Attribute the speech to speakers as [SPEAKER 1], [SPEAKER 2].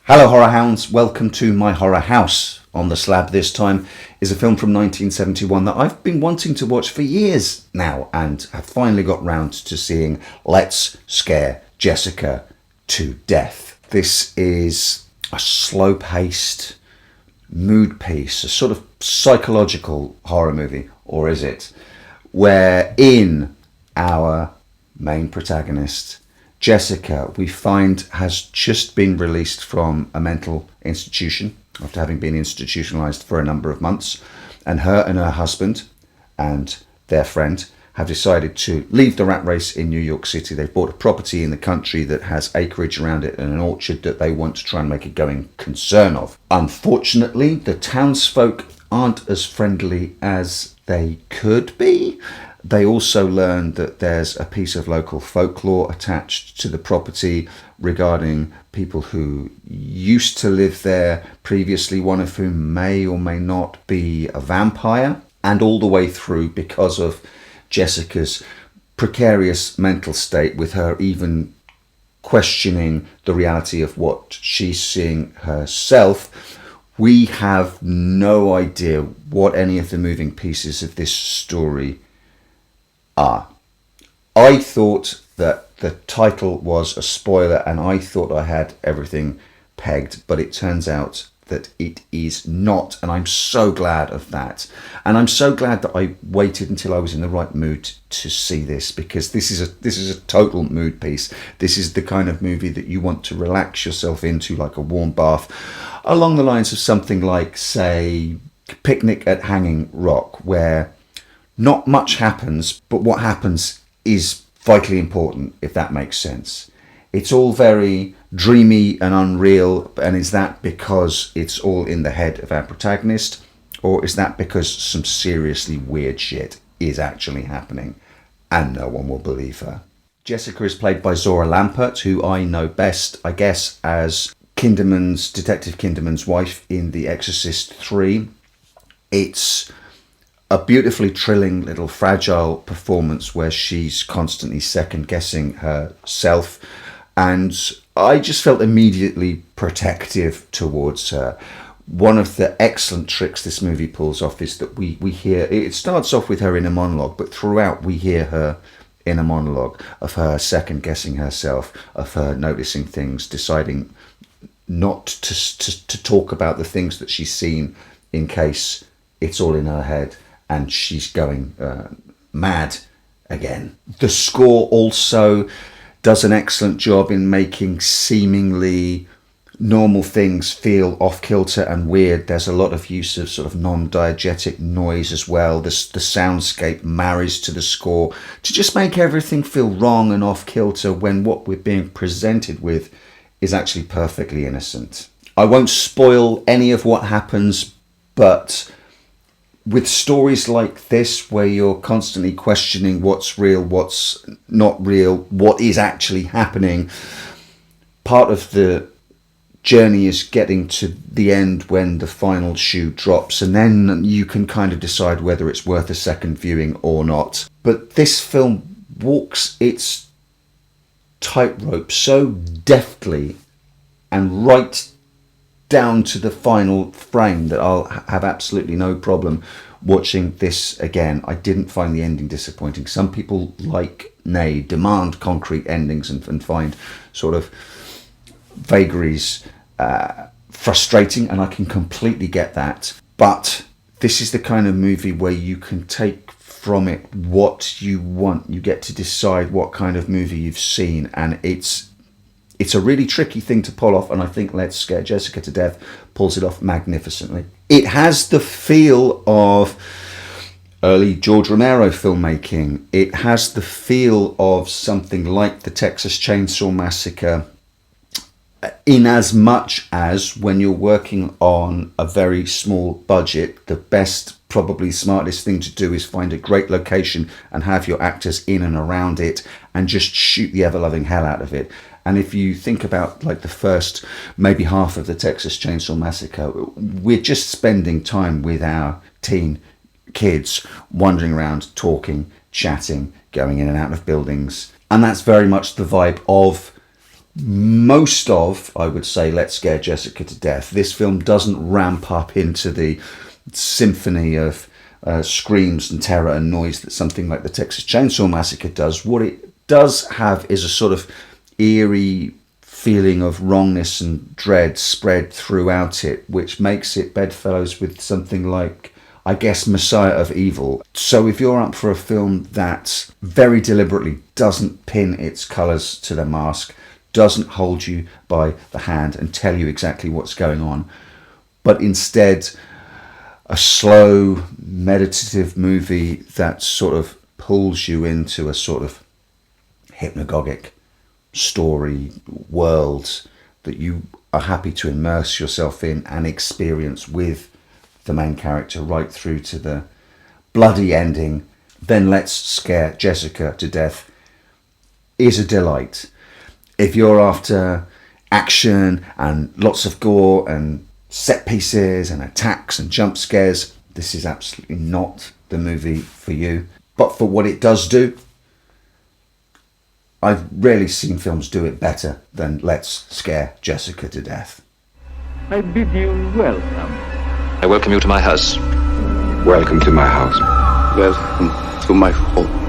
[SPEAKER 1] Hello Horror Hounds, welcome to my horror house. On the slab this time is a film from 1971 that I've been wanting to watch for years now and have finally got round to seeing. Let's Scare Jessica to Death. This is a slow-paced mood piece, a sort of psychological horror movie, or is it? Wherein our main protagonist, Jessica, we find has just been released from a mental institution after having been institutionalized for a number of months, and her husband and their friend have decided to leave the rat race in New York City. They've bought a property in the country that has acreage around it and an orchard that they want to try and make a going concern of. Unfortunately, the townsfolk aren't as friendly as they could be. They also learn that there's a piece of local folklore attached to the property regarding people who used to live there previously, one of whom may or may not be a vampire, and all the way through because of Jessica's precarious mental state, with her even questioning the reality of what she's seeing herself. We have no idea what any of the moving pieces of this story are. I thought that the title was a spoiler and I thought I had everything pegged, but it turns out that it is not, and I'm so glad of that. And I'm so glad that I waited until I was in the right mood to see this, because this is a total mood piece. This is the kind of movie that you want to relax yourself into like a warm bath, along the lines of something like, say, Picnic at Hanging Rock, where not much happens, but what happens is vitally important, if that makes sense. It's all very dreamy and unreal, and is that because it's all in the head of our protagonist, or is that because some seriously weird shit is actually happening and no one will believe her? Jessica is played by Zora Lampert, who I know best, I guess, as Detective Kinderman's wife in The Exorcist 3. It's a beautifully trilling little fragile performance where she's constantly second guessing herself, and I just felt immediately protective towards her. One of the excellent tricks this movie pulls off is that we hear, it starts off with her in a monologue, but throughout we hear her in a monologue of her second guessing herself, of her noticing things, deciding not to talk about the things that she's seen in case it's all in her head and she's going mad again. The score also does an excellent job in making seemingly normal things feel off-kilter and weird. There's a lot of use of sort of non-diegetic noise as well. The soundscape marries to the score to just make everything feel wrong and off-kilter when what we're being presented with is actually perfectly innocent. I won't spoil any of what happens, but with stories like this, where you're constantly questioning what's real, what's not real, what is actually happening, part of the journey is getting to the end when the final shoe drops, and then you can kind of decide whether it's worth a second viewing or not. But this film walks its tightrope so deftly and right down to the final frame that I'll have absolutely no problem watching this again. I didn't find the ending disappointing. Some people, like Nay, demand concrete endings and find sort of vagaries frustrating, and I can completely get that. But this is the kind of movie where you can take from it what you want. You get to decide what kind of movie you've seen, and it's a really tricky thing to pull off, and I think Let's Scare Jessica to Death pulls it off magnificently. It has the feel of early George Romero filmmaking. It has the feel of something like the Texas Chainsaw Massacre, in as much as when you're working on a very small budget, the best, probably smartest thing to do is find a great location and have your actors in and around it and just shoot the ever-loving hell out of it. And if you think about like the first maybe half of the Texas Chainsaw Massacre, we're just spending time with our teen kids wandering around, talking, chatting, going in and out of buildings. And that's very much the vibe of most of, I would say, Let's Scare Jessica to Death, this film doesn't ramp up into the symphony of screams and terror and noise that something like the Texas Chainsaw Massacre does. What it does have is a sort of eerie feeling of wrongness and dread spread throughout it, which makes it bedfellows with something like, I guess, Messiah of Evil. So if you're up for a film that very deliberately doesn't pin its colours to the mask, doesn't hold you by the hand and tell you exactly what's going on, but instead a slow, meditative movie that sort of pulls you into a sort of hypnagogic story world that you are happy to immerse yourself in and experience with the main character right through to the bloody ending, then Let's Scare Jessica to Death is a delight. If you're after action and lots of gore and set pieces and attacks and jump scares, this is absolutely not the movie for you. But for what it does do, I've rarely seen films do it better than Let's Scare Jessica to Death.
[SPEAKER 2] I bid you welcome.
[SPEAKER 3] I welcome you to my house.
[SPEAKER 4] Welcome to my house.
[SPEAKER 5] Welcome to my home.